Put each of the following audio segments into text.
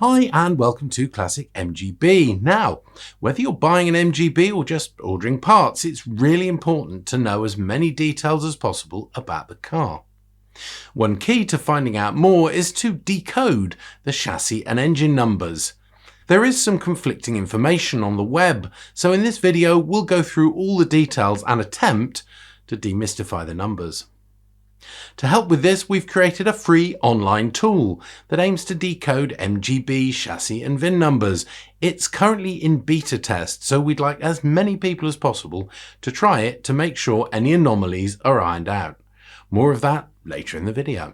Hi and welcome to Classic MGB. Now, whether you're buying an MGB or just ordering parts, it's really important to know as many details as possible about the car. One key to finding out more is to decode the chassis and engine numbers. There is some conflicting information on the web, so in this video we'll go through all the details and attempt to demystify the numbers. To help with this, we've created a free online tool that aims to decode MGB chassis and VIN numbers. It's currently in beta test, so we'd like as many people as possible to try it to make sure any anomalies are ironed out. More of that later in the video.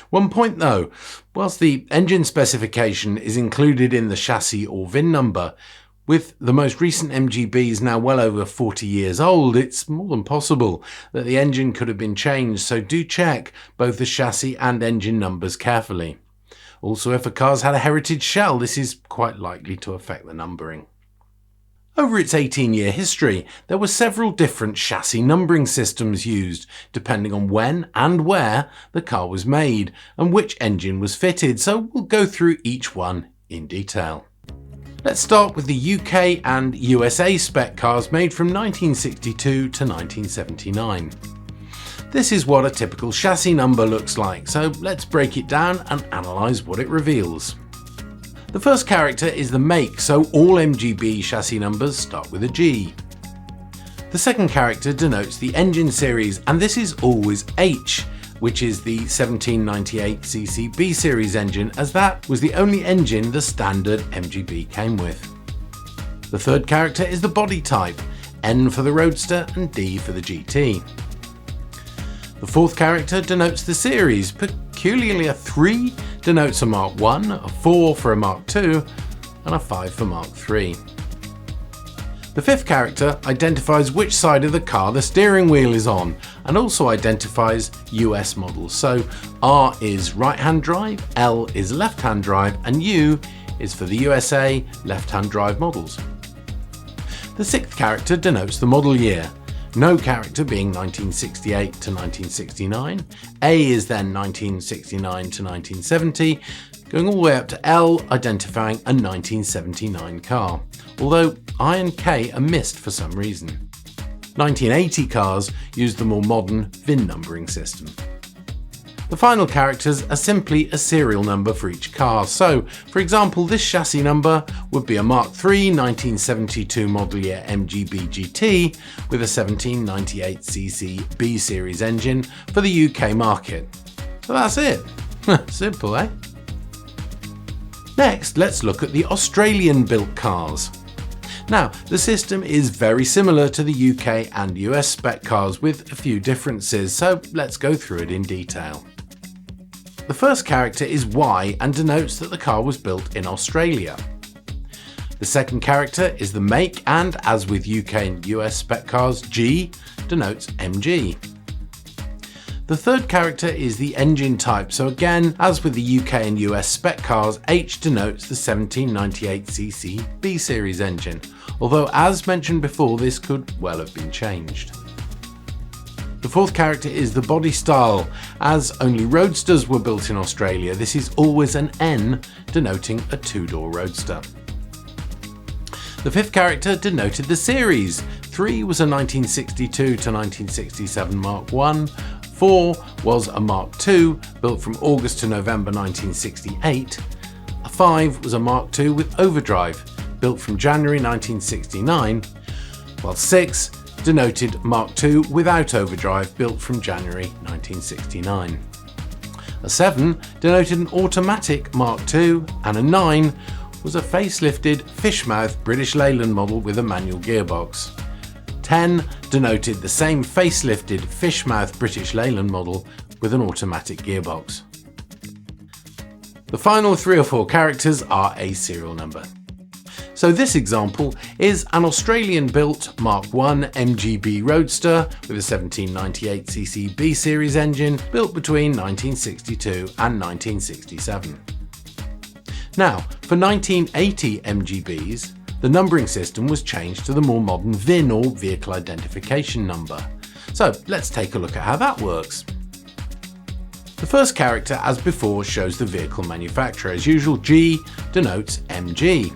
One point though, whilst the engine specification is included in the chassis or VIN number, with the most recent MGBs now well over 40 years old, it's more than possible that the engine could have been changed, so do check both the chassis and engine numbers carefully. Also, if a car's had a heritage shell, this is quite likely to affect the numbering. Over its 18-year history, there were several different chassis numbering systems used, depending on when and where the car was made and which engine was fitted, so we'll go through each one in detail. Let's start with the UK and USA spec cars made from 1962 to 1979. This is what a typical chassis number looks like, so let's break it down and analyse what it reveals. The first character is the make, so all MGB chassis numbers start with a G. The second character denotes the engine series, and this is always H, which is the 1798cc B series engine, as that was the only engine the standard MGB came with. The third character is the body type, N for the Roadster and D for the GT. The fourth character denotes the series, peculiarly a 3 denotes a Mark I, a 4 for a Mark II, and a 5 for Mark III. The fifth character identifies which side of the car the steering wheel is on, and also identifies US models, so R is right-hand drive, L is left-hand drive, and U is for the USA left-hand drive models. The sixth character denotes the model year, no character being 1968 to 1969, A is then 1969 to 1970, going all the way up to L identifying a 1979 car, although I and K are missed for some reason. 1980 cars use the more modern VIN numbering system. The final characters are simply a serial number for each car, so for example this chassis number would be a Mark III 1972 model year MGB-GT with a 1798cc B series engine for the UK market. So that's it. Simple, eh? Next, let's look at the Australian built cars. Now, the system is very similar to the UK and US spec cars with a few differences, so let's go through it in detail. The first character is Y and denotes that the car was built in Australia. The second character is the make, and as with UK and US spec cars, G denotes MG. The third character is the engine type, so again, as with the UK and US spec cars, H denotes the 1798cc B series engine, although as mentioned before this could well have been changed. The fourth character is the body style. As only roadsters were built in Australia, this is always an N denoting a two-door roadster. The fifth character denoted the series. 3 was a 1962 to 1967 Mark I, 4 was a Mark II built from August to November 1968, a 5 was a Mark II with overdrive built from January 1969, while 6 denoted Mark II without overdrive built from January 1969. A 7 denoted an automatic Mark II, and a 9 was a facelifted fishmouth British Leyland model with a manual gearbox. 10 denoted the same facelifted fishmouth British Leyland model with an automatic gearbox. The final 3 or 4 characters are a serial number. So this example is an Australian-built Mark I MGB Roadster with a 1798cc B series engine built between 1962 and 1967. Now, for 1980 MGBs, the numbering system was changed to the more modern VIN or vehicle identification number. So let's take a look at how that works. The first character, as before, shows the vehicle manufacturer. As usual, G denotes MG.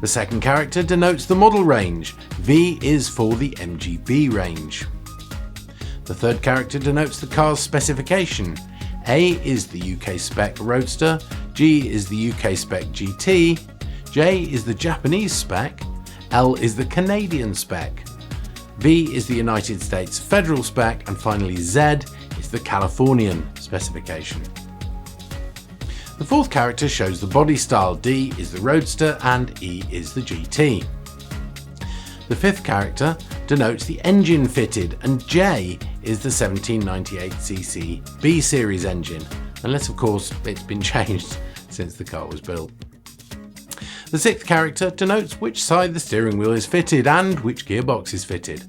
The second character denotes the model range. V is for the MGB range. The third character denotes the car's specification. A is the UK spec Roadster, G is the UK spec GT, J is the Japanese spec, L is the Canadian spec, V is the United States federal spec, and finally Z is the Californian specification. The fourth character shows the body style. D is the Roadster and E is the GT. The fifth character denotes the engine fitted, and J is the 1798cc B series engine, unless of course it's been changed since the car was built. The sixth character denotes which side the steering wheel is fitted and which gearbox is fitted.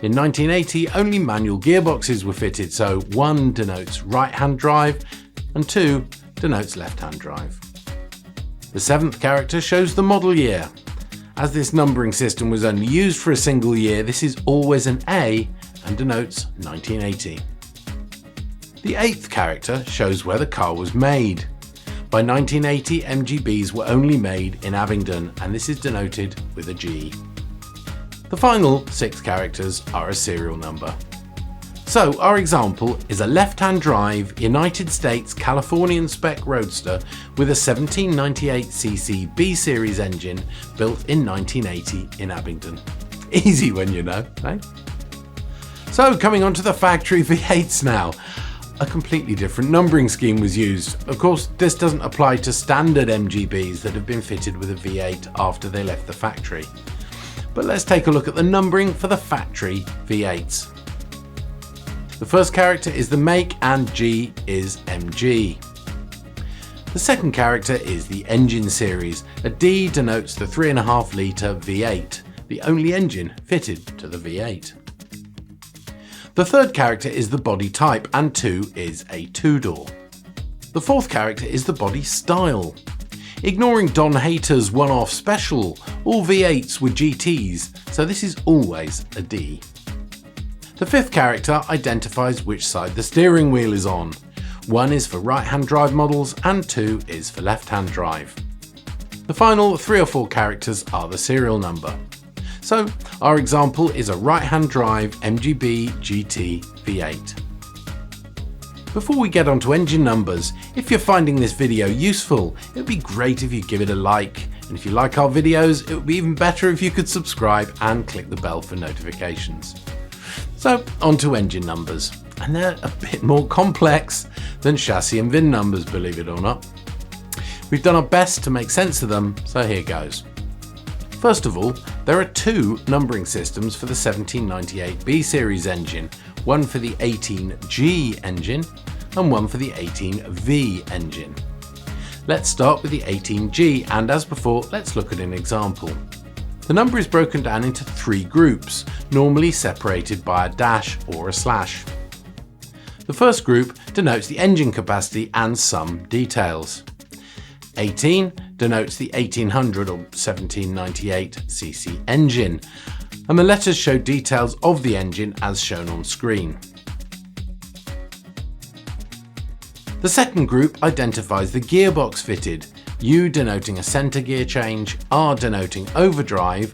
In 1980, only manual gearboxes were fitted, so 1 denotes right-hand drive and 2 denotes left-hand drive. The seventh character shows the model year. As this numbering system was only used for a single year, this is always an A and denotes 1980. The eighth character shows where the car was made. By 1980, MGBs were only made in Abingdon, and this is denoted with a G. The final 6 characters are a serial number. So our example is a left-hand drive United States Californian spec Roadster with a 1798cc B series engine built in 1980 in Abingdon. Easy when you know, eh? So coming on to the factory V8s now. A completely different numbering scheme was used. Of course, this doesn't apply to standard MGBs that have been fitted with a V8 after they left the factory. But let's take a look at the numbering for the factory V8s. The first character is the make and G is MG. The second character is the engine series. A D denotes the 3.5 litre V8, the only engine fitted to the V8. The third character is the body type, and 2 is a 2-door. The fourth character is the body style. Ignoring Don Hater's one-off special, all V8s were GTs, so this is always a D. The fifth character identifies which side the steering wheel is on. 1 is for right-hand drive models and 2 is for left-hand drive. The final 3 or 4 characters are the serial number. So our example is a right-hand drive MGB-GT V8. Before we get on to engine numbers, if you're finding this video useful, it would be great if you give it a like, and if you like our videos, it would be even better if you could subscribe and click the bell for notifications. So on to engine numbers, and they're a bit more complex than chassis and VIN numbers, believe it or not. We've done our best to make sense of them, so here goes. First of all, there are 2 numbering systems for the 1798 B series engine, one for the 18G engine and one for the 18V engine. Let's start with the 18G, and as before, let's look at an example. The number is broken down into 3 groups, normally separated by a dash or a slash. The first group denotes the engine capacity and some details. 18 denotes the 1800 or 1798cc engine, and the letters show details of the engine as shown on screen. The second group identifies the gearbox fitted, U denoting a centre gear change, R denoting overdrive,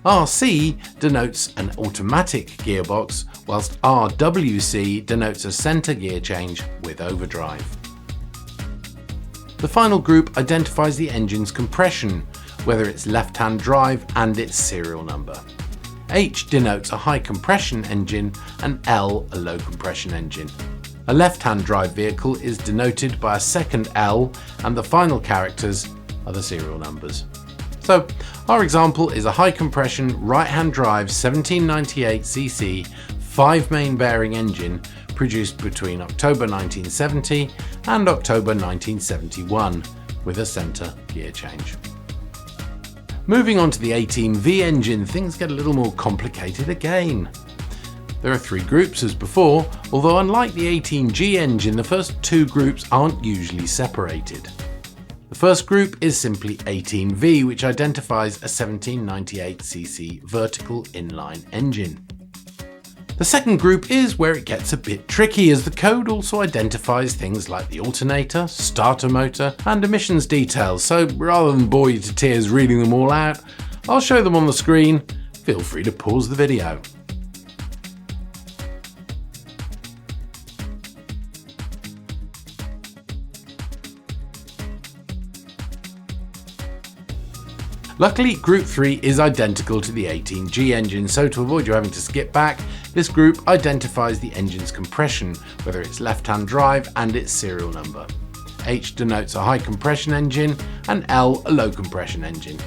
RC denotes an automatic gearbox, whilst RWC denotes a centre gear change with overdrive. The final group identifies the engine's compression, whether it's left-hand drive and its serial number. H denotes a high compression engine and L a low compression engine. A left-hand drive vehicle is denoted by a second L, and the final characters are the serial numbers. So our example is a high compression right-hand drive 1798cc 5-main bearing engine produced between October 1970 and October 1971 with a centre gear change. Moving on to the 18V engine, things get a little more complicated again. There are 3 groups as before, although unlike the 18G engine, the first 2 groups aren't usually separated. The first group is simply 18V, which identifies a 1798cc vertical inline engine. The second group is where it gets a bit tricky, as the code also identifies things like the alternator, starter motor and emissions details, so rather than bore you to tears reading them all out, I'll show them on the screen. Feel free to pause the video. Luckily, Group 3 is identical to the 18G engine, so to avoid you having to skip back, this group identifies the engine's compression, whether it's left-hand drive and its serial number. H denotes a high compression engine and L a low compression engine.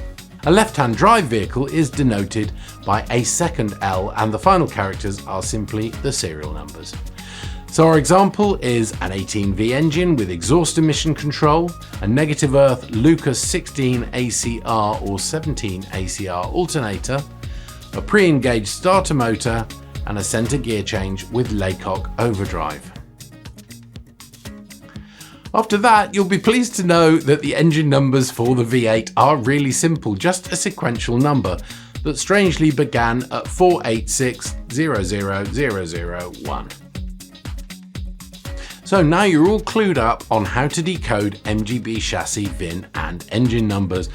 A left-hand drive vehicle is denoted by a second L, and the final characters are simply the serial numbers. So our example is an 18V engine with exhaust emission control, a negative earth Lucas 16 ACR or 17 ACR alternator, a pre-engaged starter motor and a centre gear change with Laycock overdrive. After that, you'll be pleased to know that the engine numbers for the V8 are really simple, just a sequential number that strangely began at 486000001. So now you're all clued up on how to decode MGB chassis, VIN and engine numbers.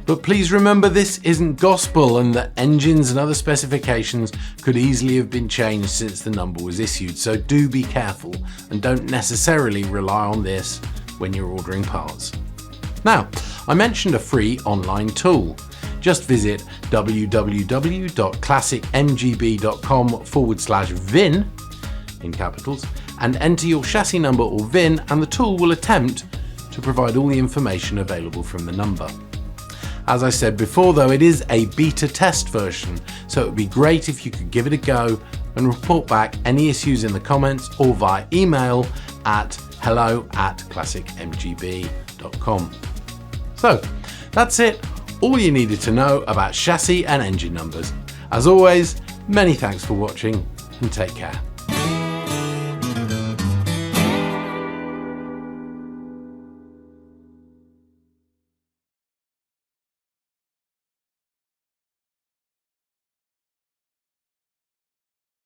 But please remember, this isn't gospel, and that engines and other specifications could easily have been changed since the number was issued, so do be careful and don't necessarily rely on this when you're ordering parts. Now, I mentioned a free online tool. Just visit www.classicmgb.com/VIN in capitals and enter your chassis number or VIN, and the tool will attempt to provide all the information available from the number. As I said before though, it is a beta test version, so it would be great if you could give it a go and report back any issues in the comments or via email at hello@classicmgb.com. So that's it, all you needed to know about chassis and engine numbers. As always, many thanks for watching and take care.